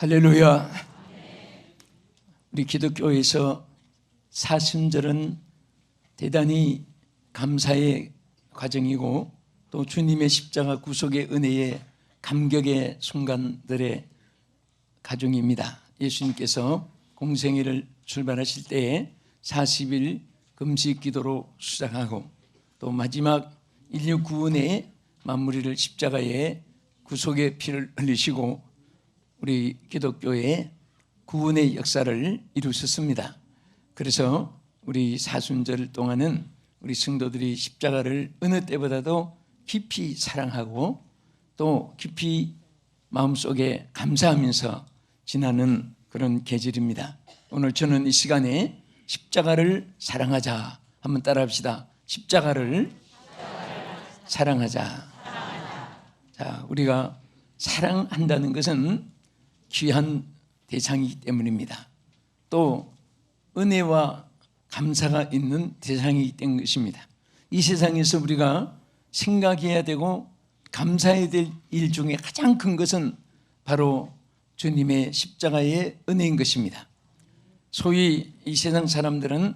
할렐루야. 우리 기독교에서 사순절은 대단히 감사의 과정이고 또 주님의 십자가 구속의 은혜의 감격의 순간들의 가정입니다. 예수님께서 공생애를 출발하실 때에 40일 금식 기도로 시작하고 또 마지막 인류 구원의 마무리를 십자가에 구속의 피를 흘리시고 우리 기독교의 구원의 역사를 이루셨습니다. 그래서 우리 사순절 동안은 우리 성도들이 십자가를 어느 때보다도 깊이 사랑하고 또 깊이 마음속에 감사하면서 지나는 그런 계절입니다. 오늘 저는 이 시간에 십자가를 사랑하자 한번 따라합시다. 십자가를 사랑하자. 자, 우리가 사랑한다는 것은 귀한 대상이기 때문입니다. 또 은혜와 감사가 있는 대상이기 때문인 것입니다. 이 세상에서 우리가 생각해야 되고 감사해야 될 일 중에 가장 큰 것은 바로 주님의 십자가의 은혜인 것입니다. 소위 이 세상 사람들은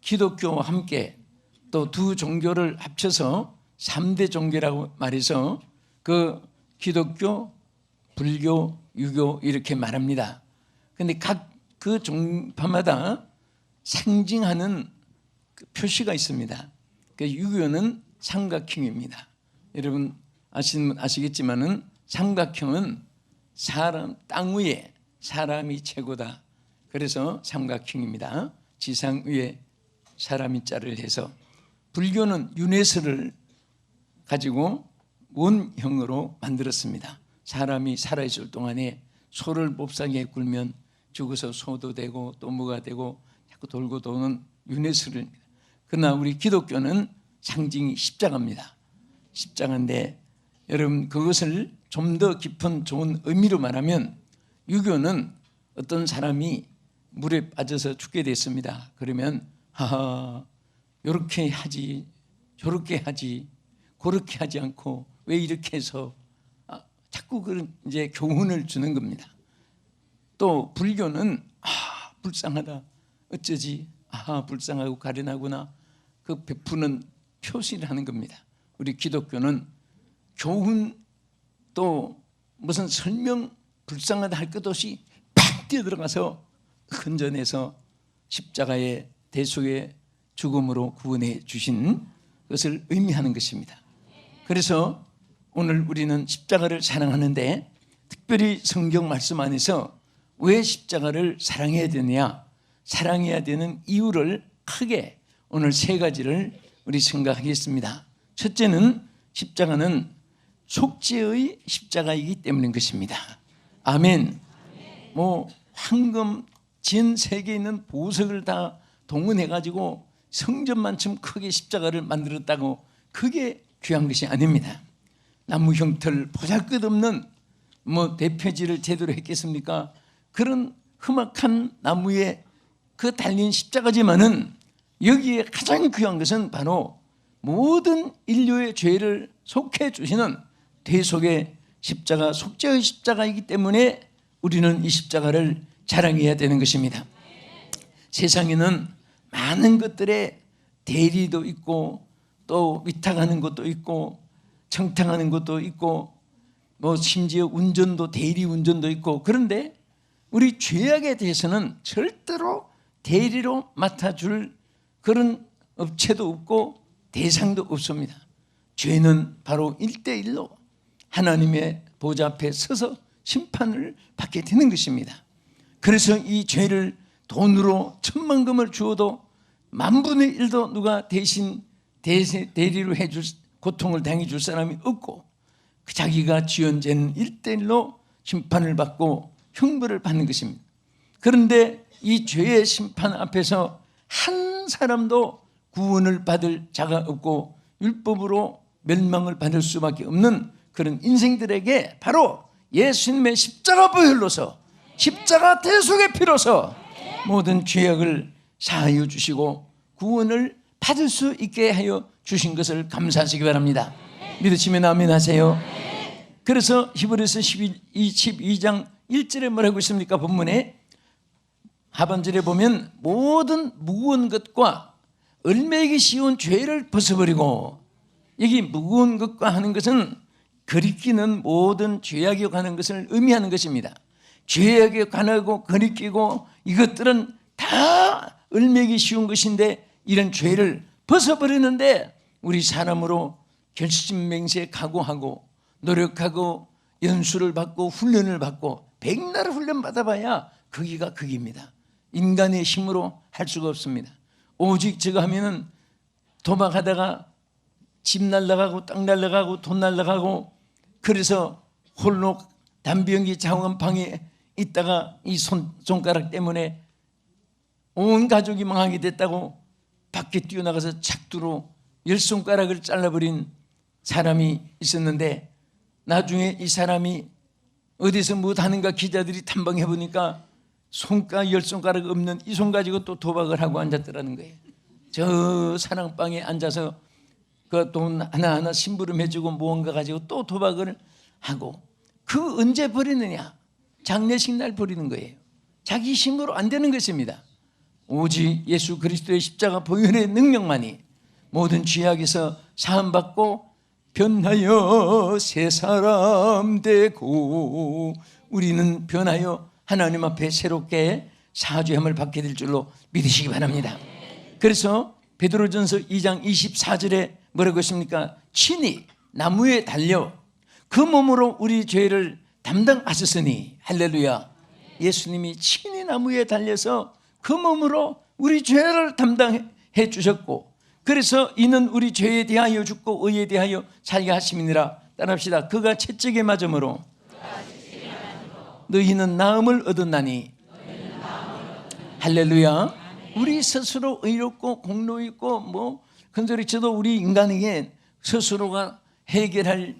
기독교와 함께 또 두 종교를 합쳐서 3대 종교라고 말해서 그 기독교, 불교, 유교 이렇게 말합니다. 그런데 각 그 종파마다 상징하는 그 표시가 있습니다. 그 유교는 삼각형입니다. 여러분 아시겠지만은 삼각형은 사람 땅 위에 사람이 최고다. 그래서 삼각형입니다. 지상 위에 사람이 자를 해서 불교는 유네스를 가지고 원형으로 만들었습니다. 사람이 살아있을 동안에 소를 몹싸게 굴면 죽어서 소도 되고 또 뭐가 되고 자꾸 돌고 도는 유네스를. 그러나 우리 기독교는 상징이 십자가입니다. 십자가인데 여러분 그것을 좀 더 깊은 좋은 의미로 말하면 유교는 어떤 사람이 물에 빠져서 죽게 됐습니다. 그러면 하하 이렇게 하지 저렇게 하지 그렇게 하지 않고 왜 이렇게 해서 자꾸 그런 이제 교훈을 주는 겁니다. 또 불교는 불쌍하다 어쩌지 불쌍하고 가련하구나 그 베푸는 표시를 하는 겁니다. 우리 기독교는 교훈 또 무슨 설명 불쌍하다 할 것 없이 팍 뛰어들어가서 근전해서 십자가의 대속의 죽음으로 구원해 주신 것을 의미하는 것입니다. 그래서 오늘 우리는 십자가를 사랑하는데 특별히 성경 말씀 안에서 왜 십자가를 사랑해야 되느냐, 사랑해야 되는 이유를 크게 오늘 3가지를 우리 생각하겠습니다. 첫째는 십자가는 속죄의 십자가이기 때문인 것입니다. 아멘. 황금 전 세계에 있는 보석을 다 동원해가지고 성전만큼 크게 십자가를 만들었다고 그게 귀한 것이 아닙니다. 나무 형틀 보잘것없는 대표지를 제대로 했겠습니까? 그런 험악한 나무에 그 달린 십자가지만은 여기에 가장 귀한 것은 바로 모든 인류의 죄를 속해 주시는 대속의 십자가, 속죄의 십자가이기 때문에 우리는 이 십자가를 자랑해야 되는 것입니다. 세상에는 많은 것들에 대리도 있고 또 위탁하는 것도 있고 청탁하는 것도 있고 심지어 운전도 대리 운전도 있고 그런데 우리 죄악에 대해서는 절대로 대리로 맡아줄 그런 업체도 없고 대상도 없습니다. 죄는 바로 1대1로 하나님의 보좌 앞에 서서 심판을 받게 되는 것입니다. 그래서 이 죄를 돈으로 10,000,000금을 주어도 10,000,000분의 1도 누가 대신 대리로 해줄 고통을 당해줄 사람이 없고 자기가 지은 죄는 1대1로 심판을 받고 형벌을 받는 것입니다. 그런데 이 죄의 심판 앞에서 한 사람도 구원을 받을 자가 없고 율법으로 멸망을 받을 수밖에 없는 그런 인생들에게 바로 예수님의 십자가 보혈로서 십자가 대속의 피로서 모든 죄악을 사하여 주시고 구원을 받을 수 있게 하여 주신 것을 감사하시기 바랍니다. 믿으시면 아멘 하세요. 그래서 히브리서 12장 1절에 뭐라고 있습니까? 본문에 하반절에 보면 모든 무거운 것과 얼매기 쉬운 죄를 벗어버리고, 여기 무거운 것과 하는 것은 거리끼는 모든 죄악에 관한 것을 의미하는 것입니다. 죄악에 관하고 거리끼고 이것들은 다 얼매기 쉬운 것인데, 이런 죄를 벗어버리는데 우리 사람으로 결심맹세 각오하고 노력하고 연수를 받고 훈련을 받고 백날 훈련 받아봐야 거기가 거기입니다. 인간의 힘으로 할 수가 없습니다. 오직 저거 하면은 도박하다가 집 날라가고 땅 날라가고 돈 날라가고, 그래서 홀로 담배 연기 자원 방에 있다가 이 손가락 때문에 온 가족이 망하게 됐다고 밖에 뛰어나가서 착두로 10손가락을 잘라버린 사람이 있었는데, 나중에 이 사람이 어디서 뭐 하는가 기자들이 탐방해 보니까 10손가락 없는 이 손 가지고 또 도박을 하고 앉았더라는 거예요. 저 사랑방에 앉아서 그 돈 하나하나 심부름해주고 무언가 가지고 또 도박을 하고, 그 언제 버리느냐? 장례식 날 버리는 거예요. 자기 힘으로 안 되는 것입니다. 오직 예수 그리스도의 십자가 보혈의 능력만이 모든 죄악에서 사함받고 변하여 새 사람 되고, 우리는 변하여 하나님 앞에 새롭게 사죄함을 받게 될 줄로 믿으시기 바랍니다. 그래서 베드로전서 2장 24절에 뭐라고 했습니까? 친히 나무에 달려 그 몸으로 우리 죄를 담당하셨으니, 할렐루야. 예수님이 친히 나무에 달려서 그 몸으로 우리 죄를 담당해 주셨고, 그래서 이는 우리 죄에 대하여 죽고 의에 대하여 살게 하심이니라. 따라합시다. 그가 채찍에 맞음으로 너희는 나음을 얻었나니. 할렐루야. 우리 스스로 의롭고 공로 있고 뭐 큰소리 쳐도 우리 인간에게 스스로가 해결할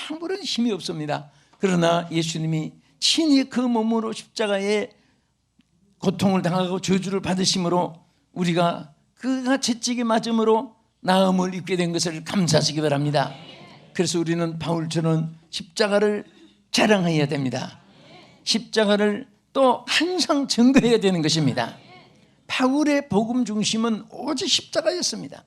아무런 힘이 없습니다. 그러나 예수님이 친히 그 몸으로 십자가에 고통을 당하고 저주를 받으심으로 우리가 그가 채찍에 맞음으로 나음을 입게 된 것을 감사하시기 바랍니다. 그래서 우리는 바울처럼 십자가를 자랑해야 됩니다. 십자가를 또 항상 증거해야 되는 것입니다. 바울의 복음 중심은 오직 십자가였습니다.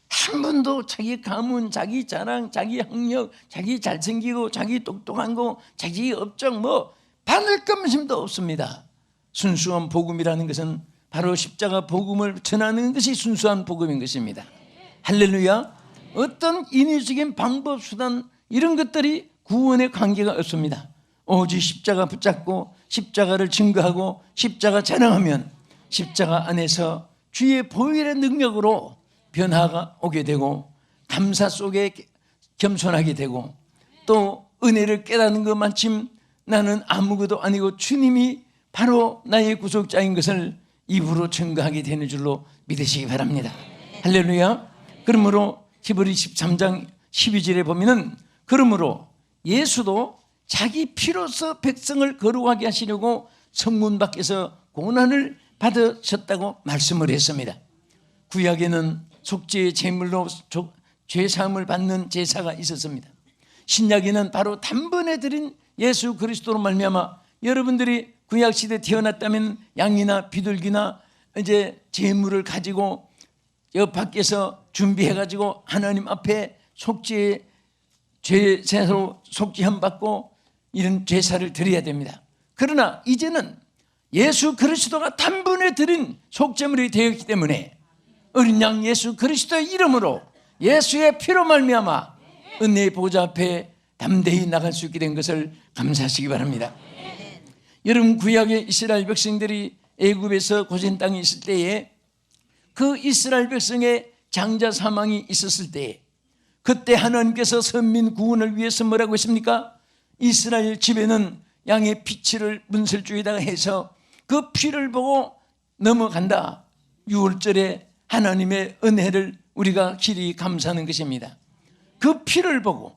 한 번도 자기 가문, 자기 자랑, 자기 학력, 자기 잘생기고 자기 똑똑한 거, 자기 업적 뭐 바늘감심도 없습니다. 순수한 복음이라는 것은 바로 십자가 복음을 전하는 것이 순수한 복음인 것입니다. 할렐루야. 어떤 인위적인 방법, 수단 이런 것들이 구원의 관계가 없습니다. 오직 십자가 붙잡고 십자가를 증거하고 십자가 자랑하면 십자가 안에서 주의 보혈의 능력으로 변화가 오게 되고, 감사 속에 겸손하게 되고, 또 은혜를 깨닫는 것만큼 나는 아무것도 아니고 주님이 바로 나의 구속자인 것을 입으로 증거하게 되는 줄로 믿으시기 바랍니다. 할렐루야. 그러므로 히브리 13장 12절에 보면은, 그러므로 예수도 자기 피로서 백성을 거룩하게 하시려고 성문 밖에서 고난을 받으셨다고 말씀을 했습니다. 구약에는 속죄의 제물로 죄사함을 받는 제사가 있었습니다. 신약에는 바로 단번에 드린 예수 그리스도로 말미암아, 여러분들이 구약시대에 태어났다면 양이나 비둘기나 이제 제물을 가지고 여 밖에서 준비해가지고 하나님 앞에 속죄의 제사로 속죄함 받고 이런 제사를 드려야 됩니다. 그러나 이제는 예수 그리스도가 단번에 드린 속죄물이 되었기 때문에 어린 양 예수 그리스도의 이름으로 예수의 피로 말미암아 은혜의 보좌 앞에 담대히 나갈 수 있게 된 것을 감사하시기 바랍니다. 여러분, 구약의 이스라엘 백성들이 애굽에서 고센 땅에 있을 때에 그 이스라엘 백성의 장자 사망이 있었을 때에 그때 하나님께서 선민 구원을 위해서 뭐라고 했습니까? 이스라엘 집에는 양의 피치를 문설주에다가 해서 그 피를 보고 넘어간다. 6월절에 하나님의 은혜를 우리가 길이 감사하는 것입니다. 그 피를 보고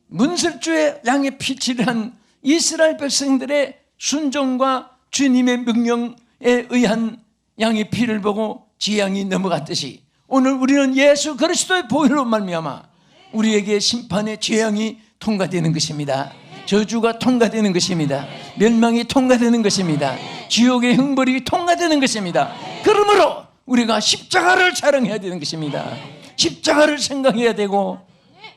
문설주에 양의 피치를 한 이스라엘 백성들의 순종과 주님의 명령에 의한 양의 피를 보고 재앙이 넘어갔듯이, 오늘 우리는 예수 그리스도의 보혈로 말미암아 우리에게 심판의 재앙이 통과되는 것입니다. 저주가 통과되는 것입니다. 멸망이 통과되는 것입니다. 지옥의 형벌이 통과되는 것입니다. 그러므로 우리가 십자가를 자랑해야 되는 것입니다. 십자가를 생각해야 되고,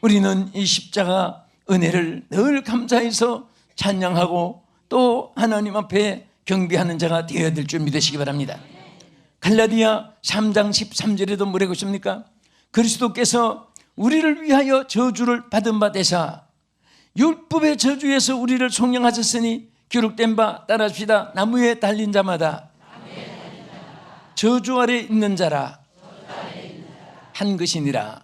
우리는 이 십자가 은혜를 늘 감사해서 찬양하고 또 하나님 앞에 경배하는 자가 되어야 될 줄 믿으시기 바랍니다. 갈라디아 3장 13절에도 뭐라고 있습니까? 그리스도께서 우리를 위하여 저주를 받은 바 되사 율법의 저주에서 우리를 속량하셨으니 기록된 바 따라합시다. 나무에 달린 자마다 저주 아래 있는 자라 한 것이니라.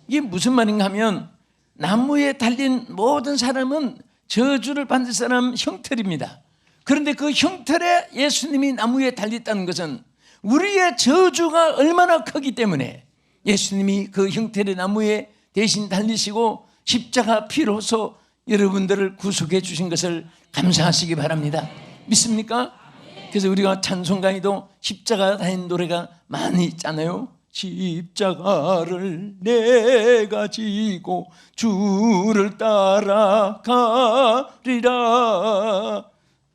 이게 무슨 말인가 하면, 나무에 달린 모든 사람은 저주를 받는 사람 형틀입니다. 그런데 그 형틀에 예수님이 나무에 달렸다는 것은 우리의 저주가 얼마나 크기 때문에 예수님이 그 형틀의 나무에 대신 달리시고 십자가 피로서 여러분들을 구속해 주신 것을 감사하시기 바랍니다. 믿습니까? 그래서 우리가 찬송가에도 십자가 달린 노래가 많이 있잖아요. 십자가를 내가 지고 주를 따라가리라.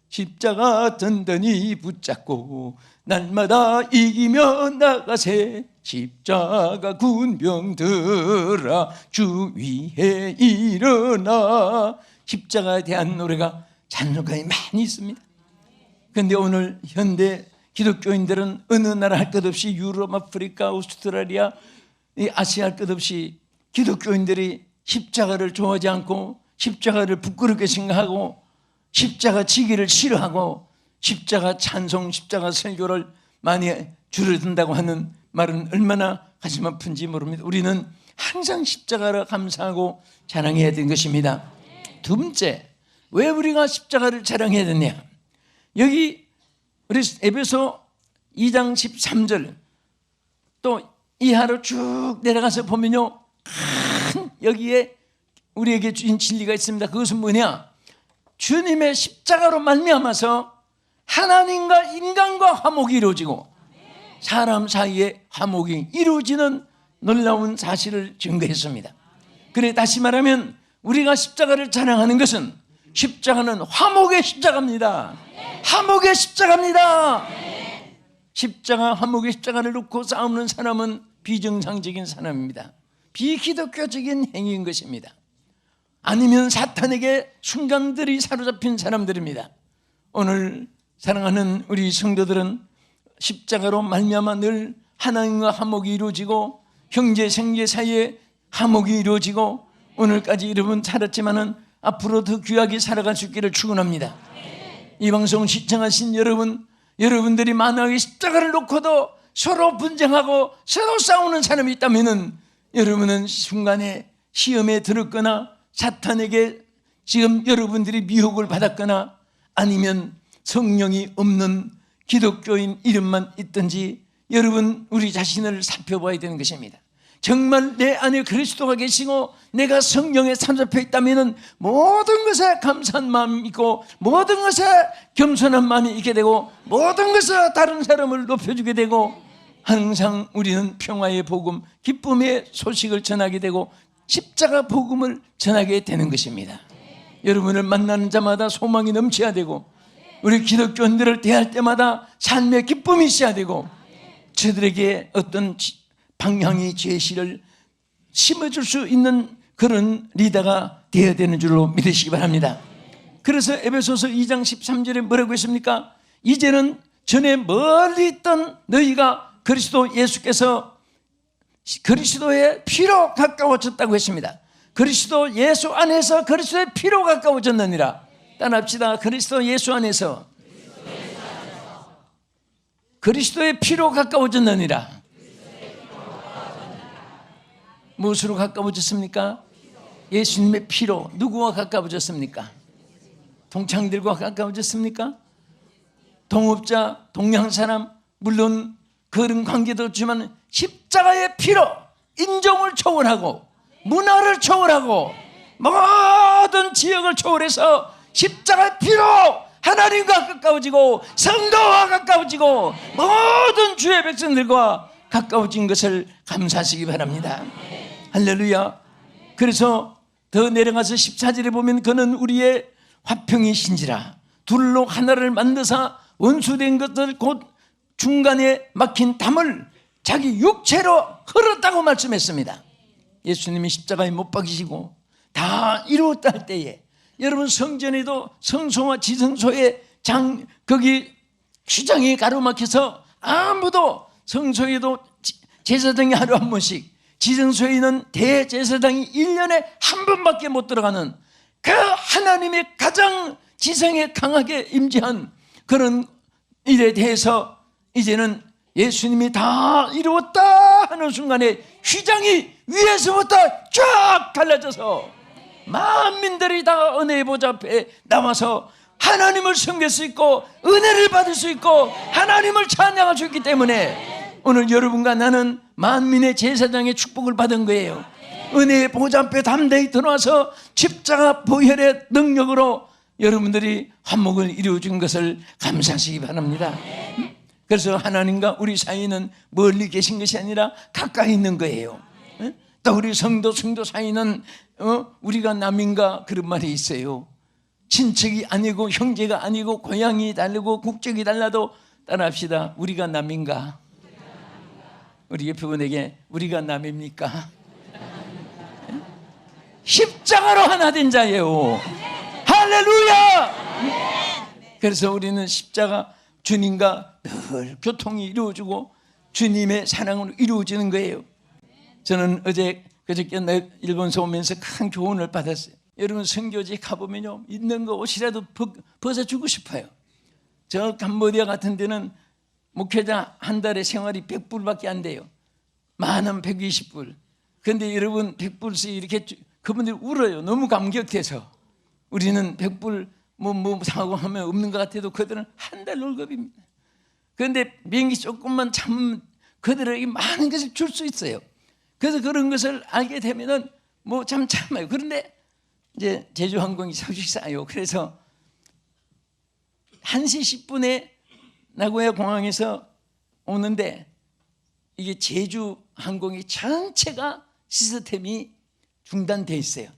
십자가 든든히 붙잡고 날마다 이기며 나가세. 십자가 군병들아 주 위에 일어나. 십자가에 대한 노래가 찬송가에 많이 있습니다. 그런데 오늘 현대 기독교인들은 어느 나라 할 것 없이 유럽, 아프리카, 오스트라리아, 아시아 할 것 없이 기독교인들이 십자가를 좋아하지 않고 십자가를 부끄럽게 생각하고 십자가 지기를 싫어하고 십자가 찬송, 십자가 설교를 많이 줄여든다고 하는 말은 얼마나 가슴 아픈지 모릅니다. 우리는 항상 십자가를 감사하고 자랑해야 되는 것입니다. 두 번째, 왜 우리가 십자가를 자랑해야 되냐? 여기 우리 에베소 2장 13절 또 이하로 쭉 내려가서 보면요, 큰 여기에 우리에게 주신 진리가 있습니다. 그것은 뭐냐? 주님의 십자가로 말미암아서 하나님과 인간과 화목이 이루어지고 사람 사이에 화목이 이루어지는 놀라운 사실을 증거했습니다. 그래, 다시 말하면 우리가 십자가를 자랑하는 것은 십자가는 화목의 십자가입니다. 화목의 십자가입니다. 십자가, 화목의 십자가를 놓고 싸우는 사람은 비정상적인 사람입니다. 비기독교적인 행위인 것입니다. 아니면 사탄에게 순간들이 사로잡힌 사람들입니다. 오늘 사랑하는 우리 성도들은 십자가로 말미암아 늘 하나님과 화목이 이루어지고 형제 생제 사이에 화목이 이루어지고 오늘까지 여러분 살았지만은 앞으로 더 귀하게 살아갈 수 있기를 축원합니다. 이 방송을 시청하신 여러분들이 만약에 십자가를 놓고도 서로 분쟁하고 서로 싸우는 사람이 있다면은 여러분은 순간에 시험에 들었거나 사탄에게 지금 여러분들이 미혹을 받았거나 아니면 성령이 없는 기독교인 이름만 있든지 여러분 우리 자신을 살펴봐야 되는 것입니다. 정말 내 안에 그리스도가 계시고 내가 성령에 사로잡혀 있다면 모든 것에 감사한 마음이 있고 모든 것에 겸손한 마음이 있게 되고 모든 것에 다른 사람을 높여주게 되고 항상 우리는 평화의 복음, 기쁨의 소식을 전하게 되고 십자가 복음을 전하게 되는 것입니다. 여러분을 만나는 자마다 소망이 넘쳐야 되고 우리 기독교인들을 대할 때마다 삶의 기쁨이 있어야 되고 저들에게 어떤 방향의 제시를 심어줄 수 있는 그런 리더가 되어야 되는 줄로 믿으시기 바랍니다. 그래서 에베소서 2장 13절에 뭐라고 했습니까? 이제는 전에 멀리 있던 너희가 그리스도 예수께서 그리스도의 피로 가까워졌다고 했습니다. 그리스도 예수 안에서 그리스도의 피로 가까워졌느니라. 따라합시다. 그리스도 예수 안에서 그리스도의 피로 가까워졌느니라. 무엇으로 가까워졌습니까? 예수님의 피로. 누구와 가까워졌습니까? 동창들과 가까워졌습니까? 동업자, 동양 사람, 물론 그런 관계도 있지만 십자가의 피로 인종을 초월하고 문화를 초월하고 모든 지역을 초월해서 십자가의 피로 하나님과 가까워지고 성도와 가까워지고 모든 주의 백성들과 가까워진 것을 감사하시기 바랍니다. 할렐루야. 그래서 더 내려가서 14절에 보면 그는 우리의 화평이신지라 둘로 하나를 만드사 원수된 것들 곧 중간에 막힌 담을 자기 육체로 흘렀다고 말씀했습니다. 예수님이 십자가에 못 박히시고 다 이루었다 할 때에 여러분 성전에도 성소와 지성소의 거기 휘장이 가로막혀서 아무도 성소에도 제사장이 하루 한 번씩 지성소에는 대제사장이 1년에 한 번밖에 못 들어가는 그 하나님의 가장 지성에 강하게 임재한 그런 일에 대해서 이제는 예수님이 다 이루었다 하는 순간에 휘장이 위에서부터 쫙 갈라져서 만민들이 다 은혜의 보좌 앞에 나와서 하나님을 섬길 수 있고 은혜를 받을 수 있고 하나님을 찬양할 수 있기 때문에 오늘 여러분과 나는 만민의 제사장의 축복을 받은 거예요. 은혜의 보좌 앞에 담대히 들어와서 십자가 보혈의 능력으로 여러분들이 화목을 이루어준 것을 감사하시기 바랍니다. 그래서 하나님과 우리 사이는 멀리 계신 것이 아니라 가까이 있는 거예요. 또 우리 성도 사이는 우리가 남인가 그런 말이 있어요. 친척이 아니고 형제가 아니고 고향이 다르고 국적이 달라도 따라합시다. 우리가 남인가? 우리 옆에 분에게 우리가 남입니까? 십자가로 하나 된 자예요. 할렐루야! 그래서 우리는 십자가 주님과 늘 교통이 이루어지고 주님의 사랑으로 이루어지는 거예요. 저는 그저께 일본서 오면서 큰 교훈을 받았어요. 여러분 선교지에 가보면요 있는 거 옷이라도 벗어주고 싶어요. 저 캄보디아 같은 데는 목회자 한 달에 생활이 100불밖에 안 돼요. 많으면 120불. 그런데 여러분 100불씩 이렇게 그분들이 울어요. 너무 감격해서. 우리는 100불 뭐 사고 하면 없는 것 같아도 그들은 한 달 월급입니다. 그런데 비행기 조금만 참으면 그들에게 많은 것을 줄 수 있어요. 그래서 그런 것을 알게 되면은 뭐 참 참아요. 그런데 이제 제주항공이 소식 싸요. 그래서 1시 10분에 나고야 공항에서 오는데 이게 제주항공이 전체가 시스템이 중단돼 있어요.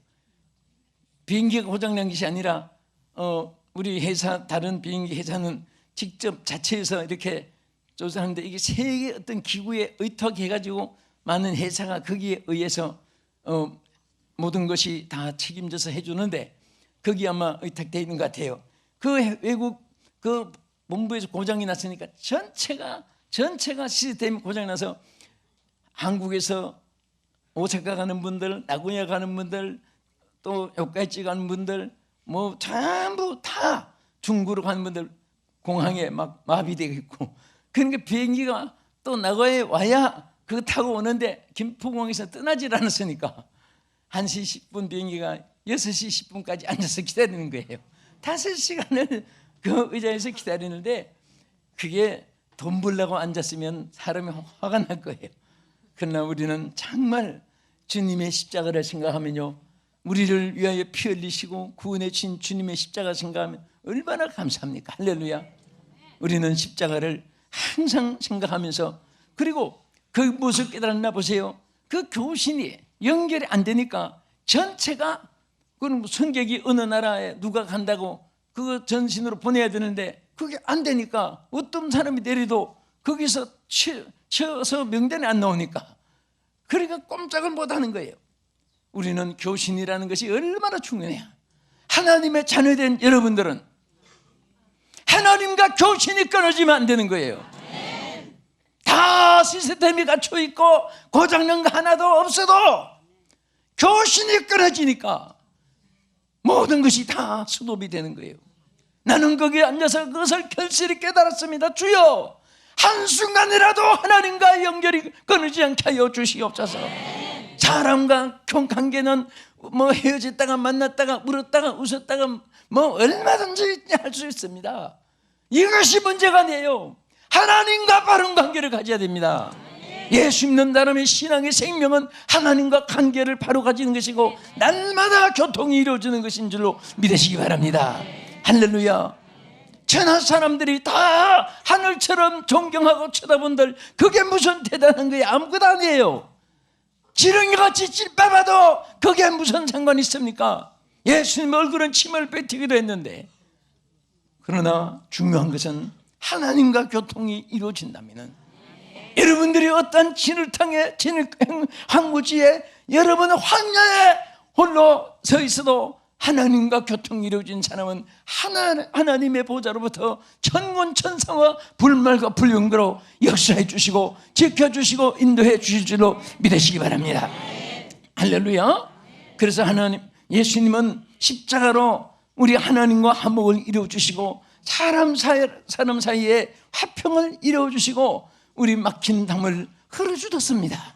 비행기가 고장난 것이 아니라 우리 회사 다른 비행기 회사는 직접 자체에서 이렇게 조사하는데 이게 세계 어떤 기구에 의탁해가지고 많은 회사가 거기에 의해서 모든 것이 다 책임져서 해주는데 거기 아마 의탁되어 있는 것 같아요. 그 외국 그 본부에서 고장이 났으니까 전체가 시스템이 고장이 나서 한국에서 오사카 가는 분들, 나고야 가는 분들, 또 요카이치 가는 분들, 뭐 전부 다 중국으로 가는 분들 공항에 막 마비되어 있고, 그러니까 비행기가 또 나고야에 와야 그거 타고 오는데 김포공항에서 떠나질 않았으니까 1시 10분 비행기가 6시 10분까지 앉아서 기다리는 거예요. 5시간을 그 의자에서 기다리는데 그게 돈 벌려고 앉았으면 사람이 화가 날 거예요. 그러나 우리는 정말 주님의 십자가를 생각하면요, 우리를 위하여 피 흘리시고 구원해 주신 주님의 십자가 생각하면 얼마나 감사합니까? 할렐루야. 우리는 십자가를 항상 생각하면서, 그리고 그 무엇을 깨달았나 보세요. 그 교신이 연결이 안 되니까 전체가, 그럼 승객이 어느 나라에 누가 간다고 그거 전신으로 보내야 되는데 그게 안 되니까 어떤 사람이 내려도 거기서 쳐서 명단에 안 나오니까, 그러니까 꼼짝을 못하는 거예요. 우리는 교신이라는 것이 얼마나 중요해요. 하나님의 자녀된 여러분들은 하나님과 교신이 끊어지면 안 되는 거예요. 다 시스템이 갖춰 있고 고장난 거 하나도 없어도 교신이 끊어지니까 모든 것이 다 수도비 되는 거예요. 나는 거기에 앉아서 그것을 결실히 깨달았습니다. 주여, 한순간이라도 하나님과 연결이 끊어지지 않게 하여 주시옵소서. 사람과 관계는 뭐 헤어졌다가 만났다가 울었다가 웃었다가 뭐 얼마든지 할 수 있습니다. 이것이 문제가 아니에요. 하나님과 바른 관계를 가져야 됩니다. 예수 믿는 사람의 신앙의 생명은 하나님과 관계를 바로 가지는 것이고 날마다 교통이 이루어지는 것인 줄로 믿으시기 바랍니다. 할렐루야. 천하 사람들이 다 하늘처럼 존경하고 쳐다본들, 그게 무슨 대단한 거예요? 아무것도 아니에요. 지렁이같이 찔밟아도 그게 무슨 상관이 있습니까? 예수님 얼굴은 침을 뱉기도 했는데, 그러나 중요한 것은 하나님과 교통이 이루어진다면, 여러분들이 어떤 진흙탕에 황무지에 여러분 황야에 홀로 서 있어도 하나님과 교통이 이루어진 사람은 하나님의 보좌로부터 천군천사와 불말과 불병거로 역사해 주시고 지켜주시고 인도해 주실 줄로 믿으시기 바랍니다. 할렐루야. 그래서 예수님은 십자가로 우리 하나님과 화목을 이루어 주시고 사람 사이에 화평을 이루어 주시고 우리 막힌 담을 흘려주셨습니다.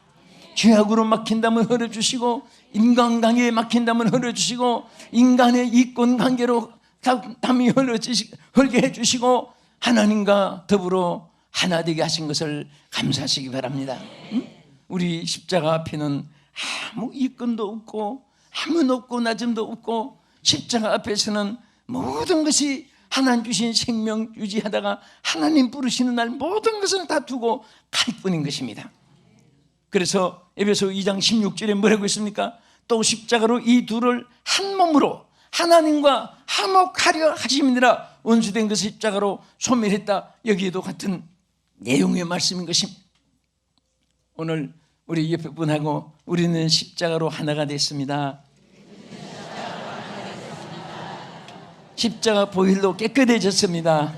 죄악으로 막힌 담을 흘려주시고 인간관계에 막힌 담을 흘려주시고 인간의 이권관계로 담이 흘게 해주시고 하나님과 더불어 하나 되게 하신 것을 감사하시기 바랍니다. 우리 십자가 앞에는 아무 이권도 없고 아무 높고 낮음도 없고 십자가 앞에서는 모든 것이 하나님 주신 생명 유지하다가 하나님 부르시는 날 모든 것을 다 두고 갈 뿐인 것입니다. 그래서 에베소 2장 16절에 뭐라고 했습니까? 또 십자가로 이 둘을 한 몸으로 하나님과 화목하려 하심이니라. 원수된 것을 십자가로 소멸했다. 여기에도 같은 내용의 말씀인 것입니다. 오늘 우리 옆에 분하고 우리는 십자가로 하나가 됐습니다. 십자가 보혈로 깨끗해졌습니다.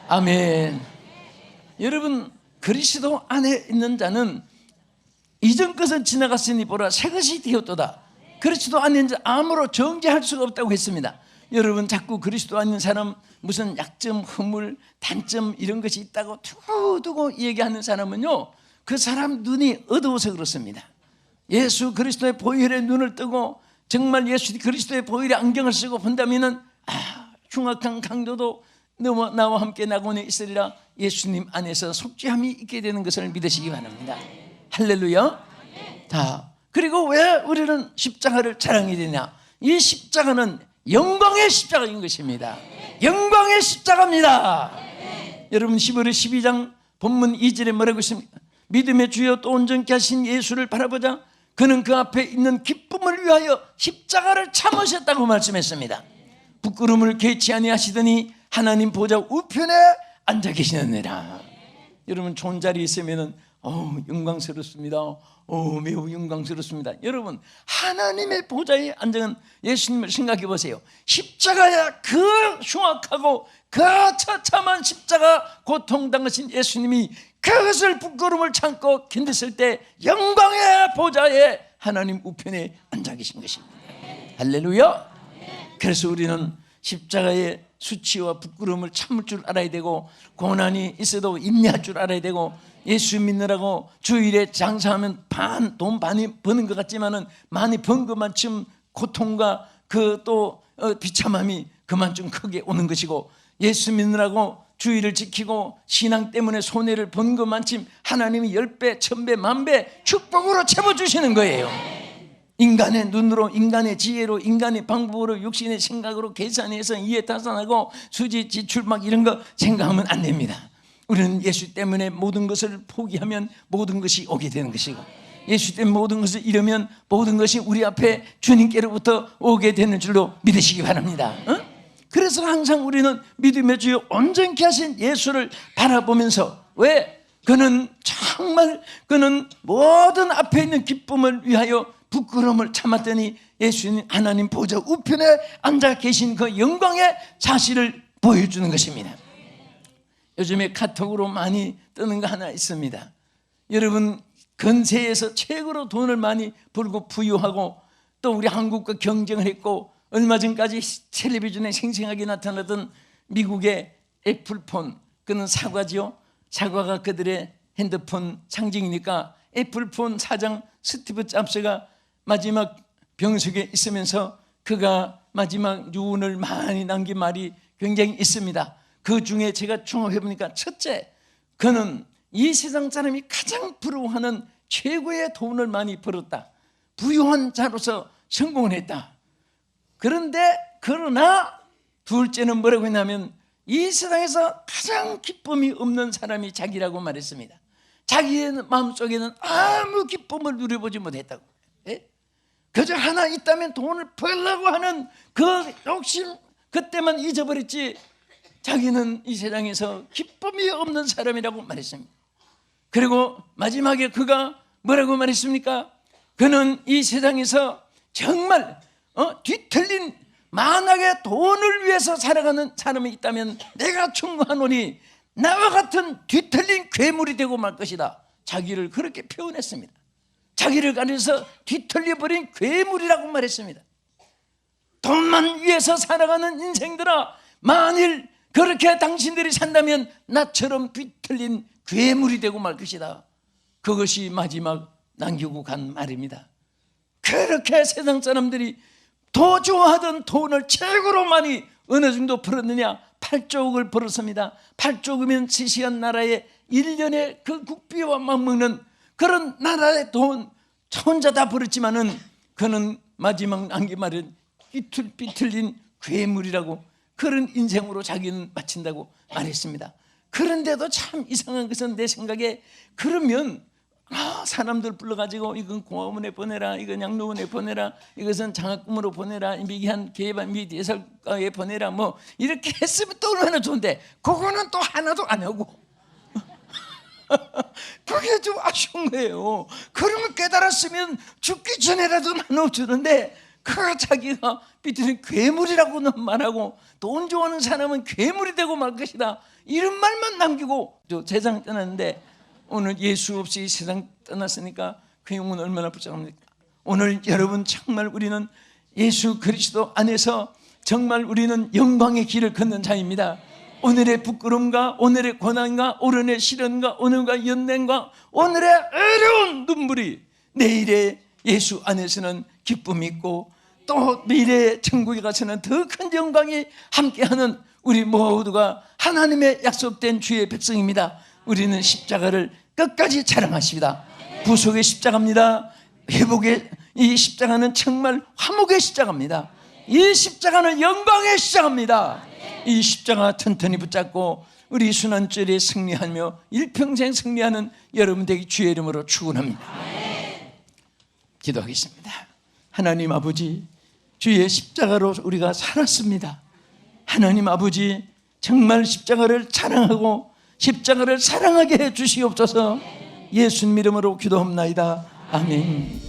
아멘. 여러분, 그리스도 안에 있는 자는 이전 것은 지나갔으니 보라 새 것이 되었도다. 그리스도 안에 있는 자 아무로 정죄할 수가 없다고 했습니다. 여러분, 자꾸 그리스도 안에 있는 사람 무슨 약점, 허물, 단점 이런 것이 있다고 두고두고 얘기하는 사람은요, 그 사람 눈이 어두워서 그렇습니다. 예수 그리스도의 보혈에 눈을 뜨고 정말 예수 그리스도의 보혈의 안경을 쓰고 본다면은 흉악한 강도도 나와 함께 낙원에 있으리라. 예수님 안에서 속죄함이 있게 되는 것을 믿으시기 바랍니다. 할렐루야. 자, 그리고 왜 우리는 십자가를 자랑해야 되냐? 이 십자가는 영광의 십자가인 것입니다. 영광의 십자가입니다. 여러분, 11월 12장 본문 2절에 뭐라고 있습니까? 믿음의 주여 또 온전케 하신 예수를 바라보자. 그는 그 앞에 있는 기쁨을 위하여 십자가를 참으셨다고 말씀했습니다. 부끄러움을 개치 아니하시더니 하나님 보좌 우편에 앉아 계시느니라. 여러분, 좋은 자리에 있으면은 영광스럽습니다. 매우 영광스럽습니다. 여러분, 하나님의 보좌에 앉은 예수님을 생각해 보세요. 십자가야 그 흉악하고 그 처참한 십자가 고통당하신 예수님이 그것을 부끄러움을 참고 견뎠을 때 영광의 보좌에 하나님 우편에 앉아 계신 것입니다. 할렐루야. 그래서 우리는 십자가의 수치와 부끄러움을 참을 줄 알아야 되고, 고난이 있어도 인내할 줄 알아야 되고, 예수 믿느라고 주일에 장사하면 돈 많이 버는 것 같지만은 많이 번 것만큼 고통과 그 또 비참함이 그만큼 크게 오는 것이고, 예수 믿느라고 주의를 지키고 신앙 때문에 손해를 본 것만큼 하나님이 10배, 1000배, 10,000배 축복으로 채워주시는 거예요. 인간의 눈으로, 인간의 지혜로, 인간의 방법으로, 육신의 생각으로 계산해서 이해타산하고 수지 지출 막 이런 거 생각하면 안 됩니다. 우리는 예수 때문에 모든 것을 포기하면 모든 것이 오게 되는 것이고, 예수 때문에 모든 것을 잃으면 모든 것이 우리 앞에 주님께로부터 오게 되는 줄로 믿으시기 바랍니다. 그래서 항상 우리는 믿음의 주여 온전케 하신 예수를 바라보면서, 왜? 그는 정말 그는 모든 앞에 있는 기쁨을 위하여 부끄러움을 참았더니 예수님 하나님 보좌 우편에 앉아 계신 그 영광의 사실을 보여주는 것입니다. 요즘에 카톡으로 많이 뜨는 거 하나 있습니다. 여러분, 근세에서 최고로 돈을 많이 벌고 부유하고 또 우리 한국과 경쟁을 했고, 얼마 전까지 텔레비전에 생생하게 나타나던 미국의 애플폰, 그는 사과지요. 사과가 그들의 핸드폰 상징이니까 애플폰 사장 스티브 잡스가 마지막 병석에 있으면서 그가 마지막 유언을 많이 남긴 말이 굉장히 있습니다. 그 중에 제가 종합해보니까, 첫째, 그는 이 세상 사람이 가장 부러워하는 최고의 돈을 많이 벌었다. 부유한 자로서 성공을 했다. 그러나 둘째는 뭐라고 했냐면, 이 세상에서 가장 기쁨이 없는 사람이 자기라고 말했습니다. 자기의 마음속에는 아무 기쁨을 누려보지 못했다고. 예? 그저 하나 있다면 돈을 벌려고 하는 그 욕심, 그때만 잊어버렸지 자기는 이 세상에서 기쁨이 없는 사람이라고 말했습니다. 그리고 마지막에 그가 뭐라고 말했습니까? 그는 이 세상에서 정말 뒤틀린, 만약에 돈을 위해서 살아가는 사람이 있다면 내가 충고하노니 나와 같은 뒤틀린 괴물이 되고 말 것이다. 자기를 그렇게 표현했습니다. 자기를 가려서 뒤틀려버린 괴물이라고 말했습니다. 돈만 위해서 살아가는 인생들아, 만일 그렇게 당신들이 산다면 나처럼 뒤틀린 괴물이 되고 말 것이다. 그것이 마지막 남기고 간 말입니다. 그렇게 세상 사람들이 더 좋아하던 돈을 최고로 많이 어느 정도 벌었느냐? 8조억을 벌었습니다. 8조억이면 시시한 나라의 1년에 그 국비와 맞먹는 그런 나라의 돈 혼자 다 벌었지만은 그는 마지막 남긴 말은 삐틀린 괴물이라고, 그런 인생으로 자기는 마친다고 말했습니다. 그런데도 참 이상한 것은 내 생각에, 그러면 사람들 불러가지고 이건 공화문에 보내라, 이건 양로원에 보내라, 이것은 장학금으로 보내라, 미기한 개발 미대설가에 보내라, 뭐 이렇게 했으면 또 얼마나 좋은데 그거는 또 하나도 안 하고 그게 좀 아쉬운 거예요. 그러면 깨달았으면 죽기 전에라도 나눠주는데 그 자기가 삐뚤은 괴물이라고는 말하고 돈 좋아하는 사람은 괴물이 되고 말 것이다, 이런 말만 남기고 세상 떠났는데, 오늘 예수 없이 세상 떠났으니까 그 영혼 얼마나 불쌍합니까? 오늘 여러분 정말 우리는 예수 그리스도 안에서 정말 우리는 영광의 길을 걷는 자입니다. 오늘의 부끄러움과 오늘의 고난과 오늘의 시련과 오늘의 연단과 오늘의 어려운 눈물이 내일의 예수 안에서는 기쁨이 있고, 또 미래의 천국에 가서는 더 큰 영광이 함께하는 우리 모두가 하나님의 약속된 주의 백성입니다. 우리는 십자가를 끝까지 자랑하십니다. 부속의 십자가입니다. 회복의 이 십자가는 정말 화목의 십자가입니다. 이 십자가는 영광의 십자가입니다. 이 십자가 튼튼히 붙잡고 우리 순환절에 승리하며 일평생 승리하는 여러분 되기 주의 이름으로 축원합니다. 기도하겠습니다. 하나님 아버지, 주의 십자가로 우리가 살았습니다. 하나님 아버지, 정말 십자가를 자랑하고 십자가를 사랑하게 해 주시옵소서. 예수님 이름으로 기도합나이다. 아멘.